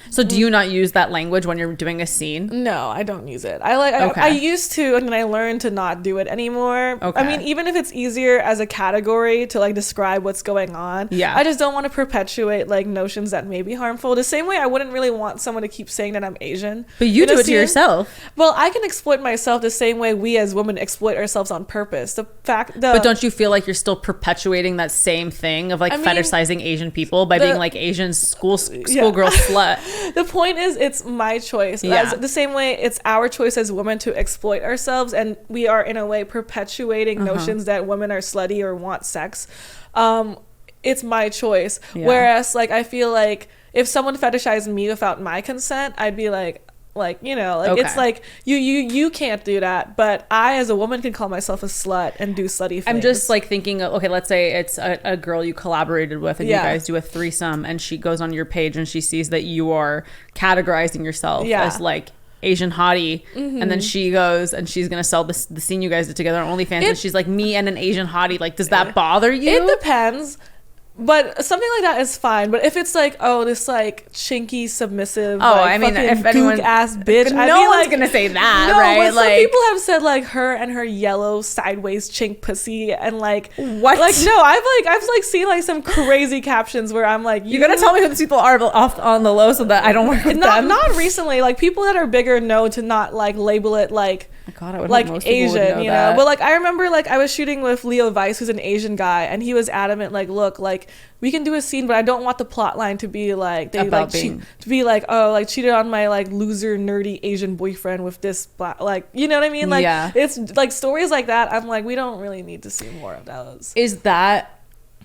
so do you not use that language when you're doing a scene? No, I don't use it. I used to, and then I learned to not do it anymore. I mean, even if it's easier as a category to like describe what's going on, I just don't want to perpetuate like notions that may be harmful. The same way I wouldn't really want someone to keep saying that I'm Asian. But you do it to yourself. Well, I can exploit myself the same way we as women exploit ourselves on purpose. But don't you feel like you're still perpetuating that same thing of like fetishizing Asian people by being like Asian schoolgirl slut? The point is, it's my choice. The same way it's our choice as women to exploit ourselves, and we are in a way perpetuating notions that women are slutty or want sex. It's my choice. Whereas, like, I feel like if someone fetishized me without my consent, I'd be like, you know, like, it's like you can't do that, but I as a woman can call myself a slut and do slutty things. I'm just like thinking, okay, let's say it's a girl you collaborated with and you guys do a threesome, and she goes on your page and she sees that you are categorizing yourself as like Asian hottie, and then she goes and she's gonna sell the scene you guys did together on OnlyFans, and she's like, me and an Asian hottie. Like, does that bother you? It depends. But something like that is fine. But if it's like, oh, this like chinky, submissive, I mean, if anyone ass bitch, no one's gonna say that, no, right? But some people have said like her and her yellow sideways chink pussy, and like what? Like no, I've seen like some crazy captions where I'm like, you gotta tell me who these people are off on the low so that I don't work with them. Not recently. Like people that are bigger know to not like label it like. God, I would like most Asian, you know. that. But like I remember like I was shooting with Leo Weiss, who's an Asian guy, and he was adamant like, look, like we can do a scene, but I don't want the plot line to be like they about like to be like, oh, like cheated on my like loser nerdy Asian boyfriend with this black, like, you know what I mean? Like it's like stories like that. I'm like, we don't really need to see more of those. Is that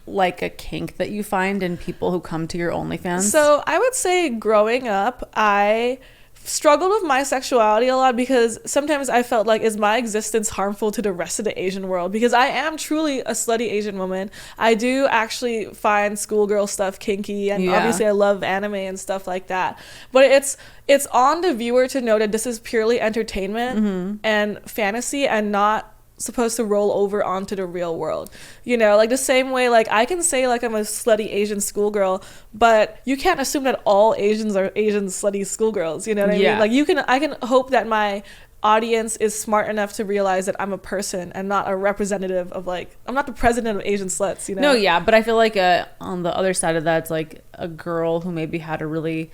like a kink that you find in people who come to your OnlyFans? So I would say growing up, I struggled with my sexuality a lot because sometimes I felt like, is my existence harmful to the rest of the Asian world? Because I am truly a slutty Asian woman. I do actually find schoolgirl stuff kinky, and obviously I love anime and stuff like that. But it's on the viewer to know that this is purely entertainment and fantasy, and not supposed to roll over onto the real world, you know, like the same way like I can say like I'm a slutty Asian schoolgirl, but you can't assume that all Asians are Asian slutty schoolgirls, you know what I mean? Like I can hope that my audience is smart enough to realize that I'm a person and not a representative of like, I'm not the president of Asian sluts, you know? No, yeah, but I feel like on the other side of that, it's like a girl who maybe had a really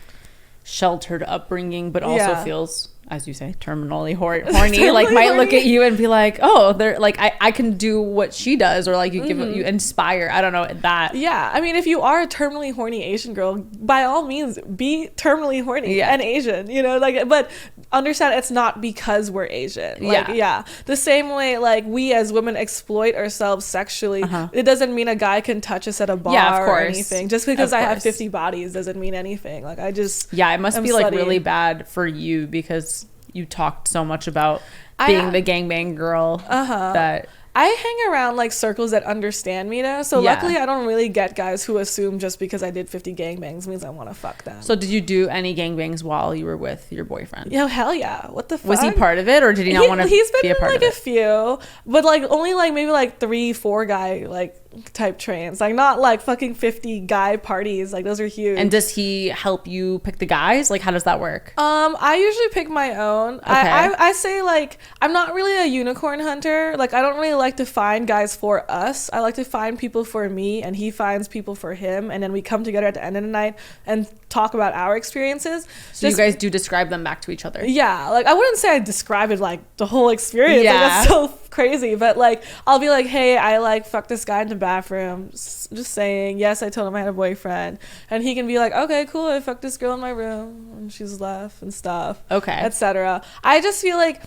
sheltered upbringing but also feels, as you say, terminally horny, like might look at you and be like, oh, they're like, I can do what she does, or like you give you inspire, I don't know, that. Yeah, I mean, if you are a terminally horny Asian girl, by all means be terminally horny and Asian, you know, like, but understand it's not because we're Asian. Like, the same way like we as women exploit ourselves sexually, it doesn't mean a guy can touch us at a bar or anything. Just because I have 50 bodies doesn't mean anything. Like I just it must be like really bad for you because you talked so much about being the gangbang girl that I hang around like circles that understand me though, so luckily I don't really get guys who assume just because I did 50 gangbangs means I want to fuck them. So did you do any gangbangs while you were with your boyfriend? Yo, hell yeah. What the fuck? Was he part of it, or did he not want to be a part of it? He's been in like a few, but like only like maybe like 3-4 guy like type trains, like not like fucking 50 guy parties, like those are huge. And does he help you pick the guys? Like how does that work? I usually pick my own. I say like I'm not really a unicorn hunter. Like I don't really like to find guys for us. I like to find people for me, and he finds people for him, and then we come together at the end of the night and talk about our experiences. So you guys do describe them back to each other? Yeah, like I wouldn't say I describe it like the whole experience. Like, that's so crazy, but like I'll be like, hey, I like fucked this guy in the bathroom, just saying, yes, I told him I had a boyfriend, and he can be like, okay, cool, I fucked this girl in my room and she's left and stuff, etc. I just feel like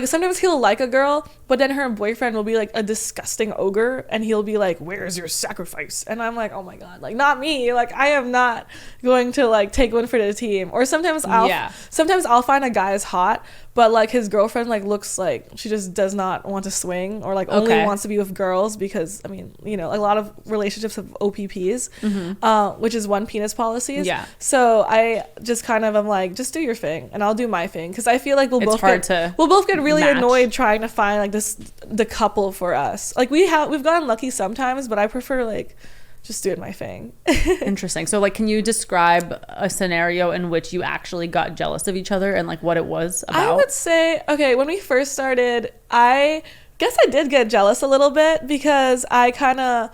sometimes he'll like a girl, but then her boyfriend will be like a disgusting ogre, and he'll be like, where's your sacrifice? And I'm like, oh my god, like not me, like I am not going to like take one for the team. Or sometimes I'll find a guy is hot, but like his girlfriend like looks like she just does not want to swing, or like only wants to be with girls, because I mean, you know, a lot of relationships have OPPs, which is one penis policies. So I just kind of am like, just do your thing and I'll do my thing, because I feel like we'll both get really annoyed trying to find like the couple for us. Like we've gotten lucky sometimes, but I prefer like just doing my thing. Interesting. So like, can you describe a scenario in which you actually got jealous of each other and like what it was about? I would say, okay, when we first started, I guess I did get jealous a little bit, because I kind of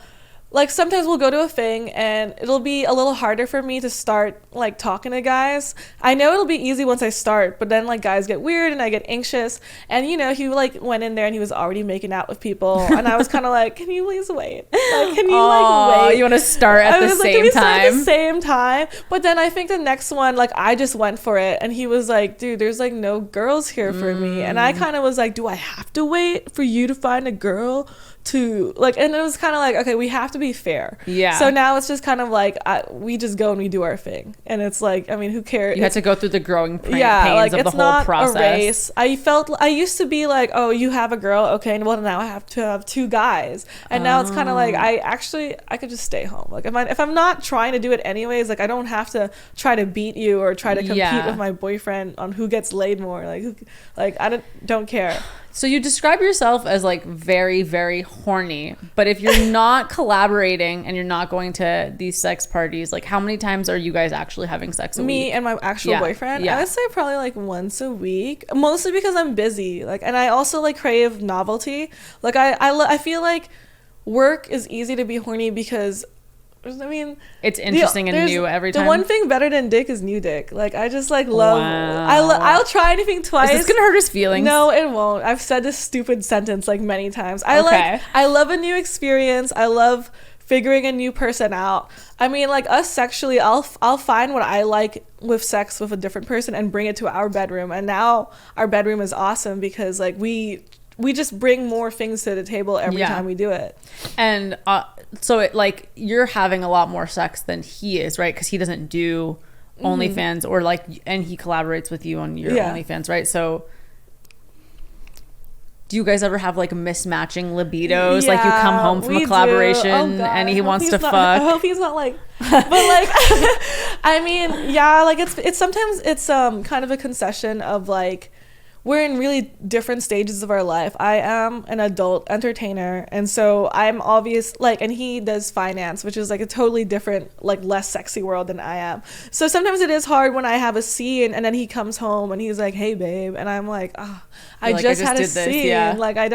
like sometimes we'll go to a thing and it'll be a little harder for me to start like talking to guys. I know it'll be easy once I start, but then like guys get weird and I get anxious, and you know, he like went in there and he was already making out with people, and I was kind of like, can you please wait? Like, can you like wait? You want to start at the same time? Start at the same time. But then I think the next one, like I just went for it, and he was like, dude, there's like no girls here for me, and I kind of was like, do I have to wait for you to find a girl to like? And it was kind of like, okay, we have to be fair. So now it's just kind of like we just go and we do our thing, and it's like, I mean, who cares? You had to go through the growing pains like, of the whole process. A race. I used to be like, oh, you have a girl, okay, and well now I have to have 2 guys, and now it's kind of like I could just stay home. Like if I'm not trying to do it anyways, like I don't have to try to beat you or try to compete with my boyfriend on who gets laid more. Like I don't care. So you describe yourself as like very, very horny, but if you're not collaborating collaborating and you're not going to these sex parties, like how many times are you guys actually having sex a week? Me and my actual boyfriend, I would say probably like once a week, mostly because I'm busy, like, and I also like crave novelty. Like I feel like work is easy to be horny because, I mean, it's interesting and new every time. The one thing better than dick is new dick. Like, I just like love. I'll try anything twice. Is this gonna hurt his feelings? No, it won't. I've said this stupid sentence like many times. I love a new experience. I love figuring a new person out. I mean, like us sexually, I'll find what I like with sex with a different person and bring it to our bedroom. And now our bedroom is awesome because like we just bring more things to the table every time we do it. And so it, like, you're having a lot more sex than he is, right? Because he doesn't do OnlyFans or like, and he collaborates with you on your OnlyFans, right? So do you guys ever have like mismatching libidos? Like you come home from a collaboration and he wants to fuck. I hope he's not like, but like, I mean, yeah, like it's sometimes it's kind of a concession of like, we're in really different stages of our life. I am an adult entertainer, and so I'm obvious, like, and he does finance, which is like a totally different, like, less sexy world than I am. So sometimes it is hard when I have a scene and then he comes home and he's like, "Hey babe," and I'm like, "Oh, I just had a scene. Like, I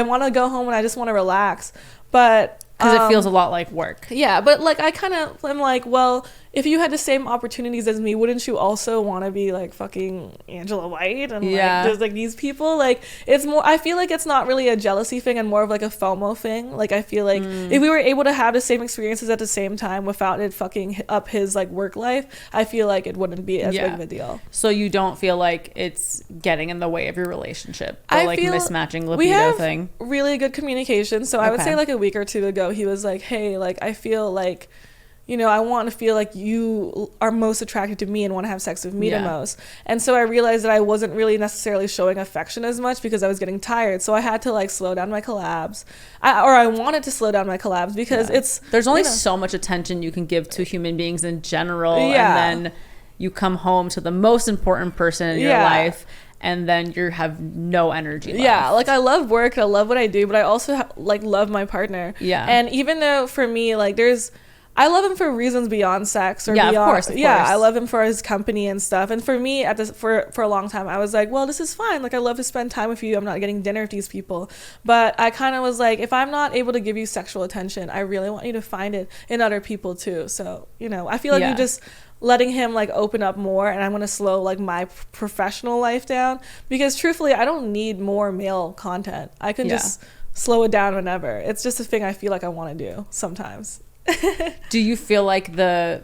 want to go home and I just want to relax." But because it feels a lot like work. Yeah, but like I'm like, well, if you had the same opportunities as me, wouldn't you also want to be like fucking Angela White and like there's like these people? Like, it's more, I feel like it's not really a jealousy thing and more of like a FOMO thing. Like, I feel like if we were able to have the same experiences at the same time without it fucking up his like work life, I feel like it wouldn't be as big of a deal. So you don't feel like it's getting in the way of your relationship, the like mismatching libido thing? Really good communication. So I would say like a week or two ago, he was like, "Hey, like, I feel like, you know, I want to feel like you are most attracted to me and want to have sex with me the most." And so I realized that I wasn't really necessarily showing affection as much because I was getting tired. So I had to like slow down my collabs. I wanted to slow down my collabs because there's only so much attention you can give to human beings in general. And then you come home to the most important person in your life and then you have no energy left. Yeah, like I love work, I love what I do, but I also like love my partner. Yeah. And even though for me, like I love him for reasons beyond sex or beyond. Of course. I love him for his company and stuff. And for me, for a long time, I was like, well, this is fine. Like, I love to spend time with you. I'm not getting dinner with these people. But I kind of was like, if I'm not able to give you sexual attention, I really want you to find it in other people too. So, you know, I feel like you just letting him like open up more, and I'm going to slow like my professional life down because truthfully, I don't need more male content. I can just slow it down whenever. It's just a thing I feel like I want to do sometimes. Do you feel like the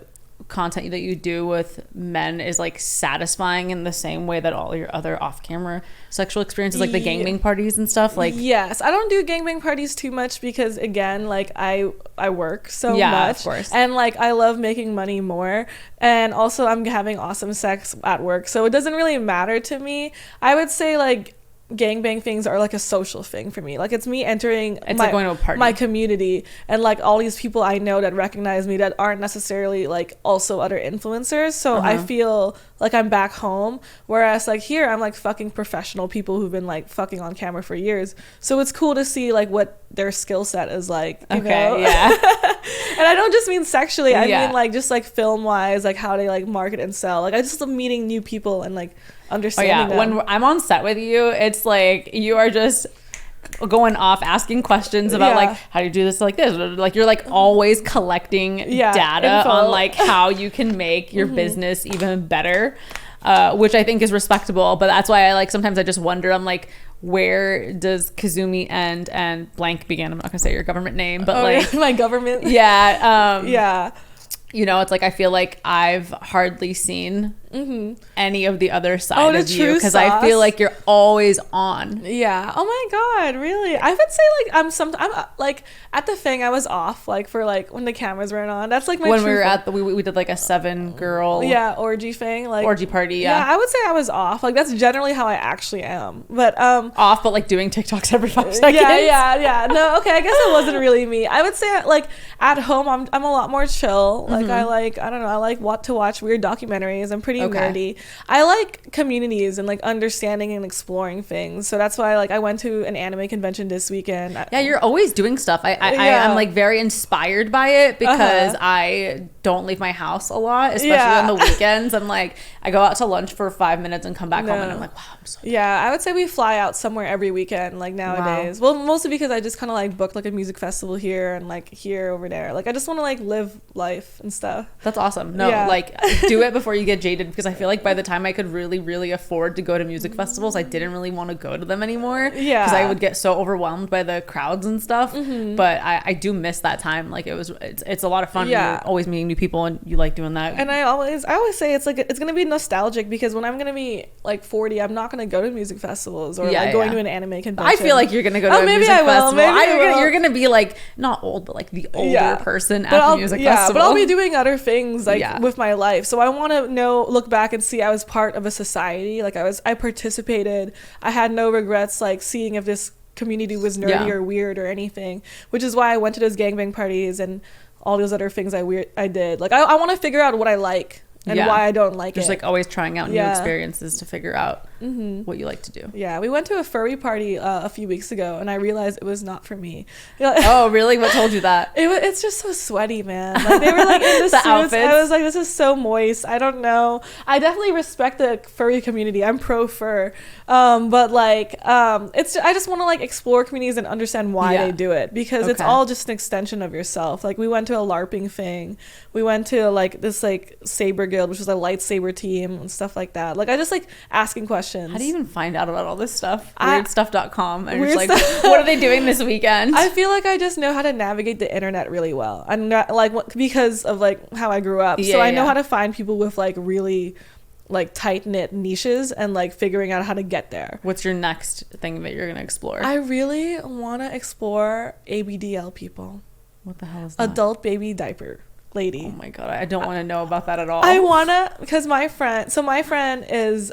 content that you do with men is like satisfying in the same way that all your other off-camera sexual experiences, like the gangbang parties and stuff? Like, yes, I don't do gangbang parties too much because again, like I work so much, of course, and like I love making money more, and also I'm having awesome sex at work, so it doesn't really matter to me. I would say like gangbang things are like a social thing for me. Like, it's me entering like going to a party. My community, and like all these people I know that recognize me that aren't necessarily like also other influencers, so I feel like I'm back home, whereas like here I'm like fucking professional people who've been like fucking on camera for years, so it's cool to see like what their skill set is like, you know? And I don't just mean sexually, I mean like just like film wise, like how they like market and sell. Like, I just love meeting new people and like understanding them. When I'm on set with you, it's like you are just going off asking questions about like, how do you do this like this, like you're like always collecting data info on like how you can make your business even better, which I think is respectable. But that's why I like sometimes I just wonder, I'm like, where does Kazumi end and blank begin? I'm not gonna say your government name, but my government. You know, it's like I feel like I've hardly seen any of the other side of you because I feel like you're always on. Yeah. Oh my god, really? I would say like I'm like at the thing I was off like for like when the cameras weren't on. That's like my when we were at we did like a 7-girl orgy thing, like orgy party. Yeah, I would say I was off. Like, that's generally how I actually am. But off, but like doing TikToks every 5 seconds. Yeah. No, okay, I guess it wasn't really me. I would say like at home I'm a lot more chill. Like Like I don't know, I like what to watch weird documentaries. I'm pretty Okay. nerdy. I like communities and like understanding and exploring things. So that's why like I went to an anime convention this weekend. Yeah, you're always doing stuff. I'm like very inspired by it because I don't leave my house a lot, especially on the weekends. I'm like, I go out to lunch for 5 minutes and come back home and I'm like, wow, I'm so tired. I would say we fly out somewhere every weekend like nowadays. Well, mostly because I just kind of like booked like a music festival here and like here over there. Like I just want to like live life and stuff. That's awesome. No, like do it before you get jaded, because I feel like by the time I could really afford to go to music festivals, I didn't really want to go to them anymore. Yeah, because I would get so overwhelmed by the crowds and stuff. But I do miss that time. Like it's a lot of fun. You're always meeting new people and you like doing that. And I always say it's like it's gonna be nostalgic, because when I'm gonna be like 40, I'm not gonna go to music festivals or like going to an anime convention. I feel like you're gonna go to a music festival. Maybe you're gonna be like not old, but like the older person at the music festival. But I'll be doing other things like with my life. So I want to look back and see I was part of a society. Like I participated. I had no regrets like seeing if this community was nerdy or weird or anything, which is why I went to those gangbang parties and all those other things I did. Like I want to figure out what I like and why I don't like it. Just like always trying out new experiences to figure out what you like to do. Yeah, we went to a furry party a few weeks ago and I realized it was not for me. Oh, really? What told you that? It's just so sweaty, man. Like they were like in the suits. Outfits. I was like, this is so moist. I don't know. I definitely respect the furry community. I'm pro fur. But like I just want to like explore communities and understand why they do it, because it's all just an extension of yourself. Like we went to a LARPing thing. We went to like this like saber guild, which was a lightsaber team and stuff like that. Like I just like asking questions. How do you even find out about all this stuff? Weirdstuff.com. And just like, what are they doing this weekend? I feel like I just know how to navigate the internet really well. I'm not like because of like how I grew up. So I know how to find people with like really like tight knit niches and like figuring out how to get there. What's your next thing that you're gonna explore? I really want to explore ABDL people. What the hell is that? Adult baby diaper lady. Oh my god, I don't want to know about that at all. I wanna, because my friend is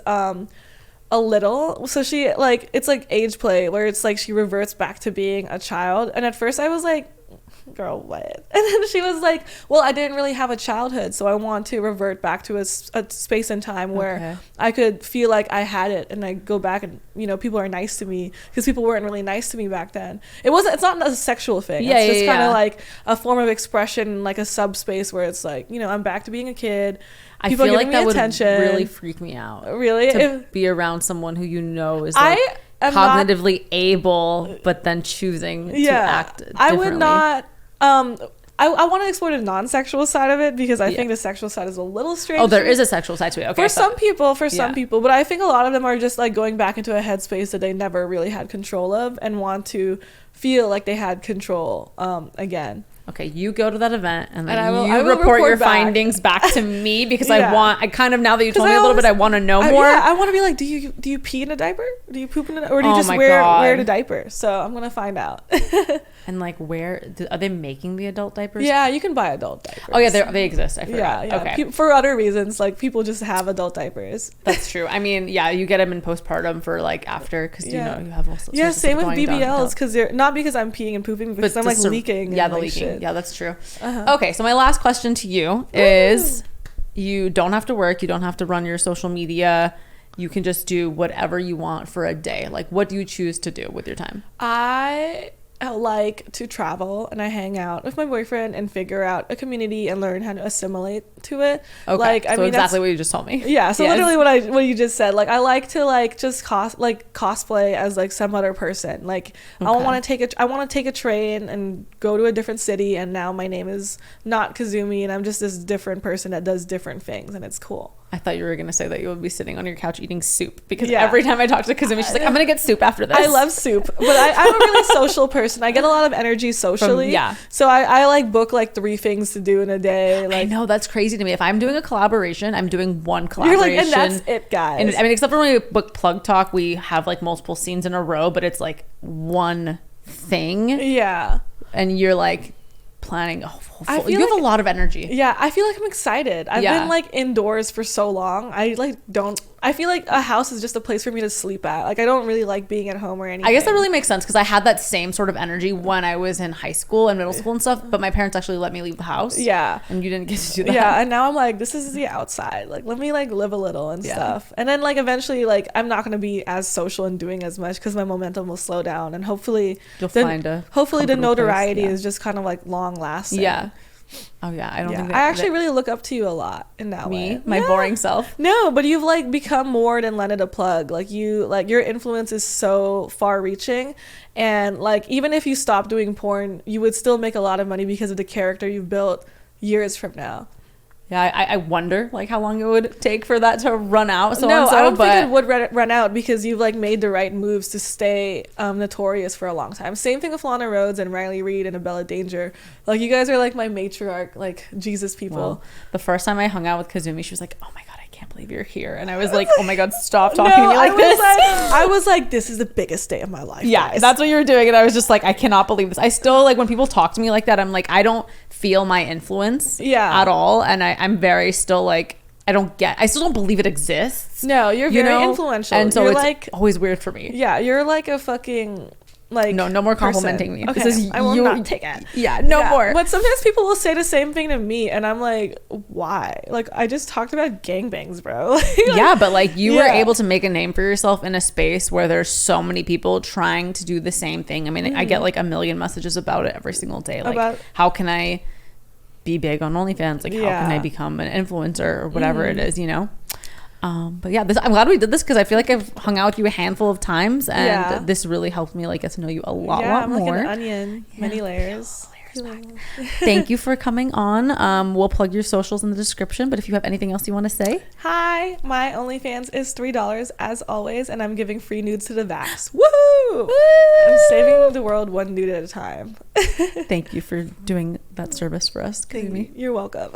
a little, so she like, it's like age play where it's like she reverts back to being a child, and at first I was like, girl, what? And then she was like, well, I didn't really have a childhood, so I want to revert back to a space and time where I could feel like I had it, and I go back and people are nice to me, because people weren't really nice to me back then. It's not a sexual thing. It's just kind of like a form of expression, like a subspace where it's like, I'm back to being a kid. People I feel like that attention. Would really freak me out. Really? To be around someone who is like cognitively able, but then choosing to act differently. I would not. I want to explore the non-sexual side of it, because I think the sexual side is a little strange. Oh, there is a sexual side to it. Okay. For some people, but I think a lot of them are just like going back into a headspace that they never really had control of and want to feel like they had control again. Okay, you go to that event and then I will report your findings back to me, because I kind of, now that you told me a little bit, I want to know more. I want to be like, do you pee in a diaper? Do you poop in a diaper? Or do you just wear the diaper? So I'm going to find out. And like, where are they making the adult diapers? Yeah, you can buy adult diapers. Oh yeah, they exist. I forgot. Yeah. Okay. For other reasons, like people just have adult diapers. That's true. I mean, you get them in postpartum for like after, because you have all sorts of same with BBLs, because they're not because I'm peeing and pooping, because I'm like leaking. Yeah, the leaking. Shit. Yeah, that's true. Okay, so my last question to you is, you don't have to work, you don't have to run your social media, you can just do whatever you want for a day. Like, what do you choose to do with your time? I like to travel, and I hang out with my boyfriend and figure out a community and learn how to assimilate to it. Okay, like, I mean, exactly what you just told me. Yeah, so literally what you just said. Like, I like to like just cosplay as like some other person. Like, I want to take a train and go to a different city, and now my name is not Kazumi, and I'm just this different person that does different things, and it's cool. I thought you were going to say that you would be sitting on your couch eating soup, because every time I talk to Kazumi, she's like, I'm going to get soup after this. I love soup, but I'm a really social person. I get a lot of energy socially. So I like book like 3 things to do in a day. Like, I know, that's crazy to me. If I'm doing a collaboration, I'm doing one collaboration. You're like, and that's it, guys. And I mean, except for when we book Plug Talk, we have like multiple scenes in a row, but it's like one thing. Yeah. And you're like planning. feel You have like- a lot of energy. Yeah, I feel like I'm excited. I've been like indoors for so long. I feel like a house is just a place for me to sleep at. Like I don't really like being at home or anything. I guess that really makes sense because I had that same sort of energy when I was in high school and middle school and stuff, but my parents actually let me leave the house. Yeah. And you didn't get to do that. Yeah, and now I'm like, this is the outside. Like let me like live a little and stuff. And then like eventually like I'm not going to be as social and doing as much because my momentum will slow down, and hopefully the notoriety is just kind of like long lasting. Yeah. Oh yeah, I don't think that, I actually really look up to you a lot in that way. My boring self. No, but you've like become more than Lena The Plug. Like your influence is so far reaching, and like even if you stop doing porn, you would still make a lot of money because of the character you've built years from now. Yeah, I wonder like how long it would take for that to run out. I don't think it would run out because you've like made the right moves to stay notorious for a long time. Same thing with Lana Rhodes and Riley Reid and Abella Danger. Like you guys are like my matriarch, like Jesus people. Well, the first time I hung out with Kazumi, she was like, "Oh my god, I can't believe you're here," and I was like, "Oh my god, stop talking to me like this." I was like, "This is the biggest day of my life." Yeah, guys. that's what you were doing, and I was just like, I cannot believe this. I still like when people talk to me like that. I'm like, I don't feel my influence at all, and I'm very still like I still don't believe it exists. No, you're very influential, and so you're it's like always weird for me. Yeah, you're like a fucking like no more complimenting me. Okay, this is I will not take it. Yeah, no more. But sometimes people will say the same thing to me, and I'm like, why? Like I just talked about gangbangs, bro. Yeah, but like you were able to make a name for yourself in a space where there's so many people trying to do the same thing. I mean, I get like a million messages about it every single day. Like, how can I be big on OnlyFans? Like, how can I become an influencer or whatever it is, you know? But yeah, I'm glad we did this because I feel like I've hung out with you a handful of times, and this really helped me like get to know you a lot I'm more. like an onion, many layers. Thank you for coming on. We'll plug your socials in the description, but if you have anything else you want to say. Hi, my OnlyFans is $3 as always, and I'm giving free nudes to the vax. Woohoo! I'm saving the world one nude at a time. Thank you for doing that service for us, Kazumi. You're welcome.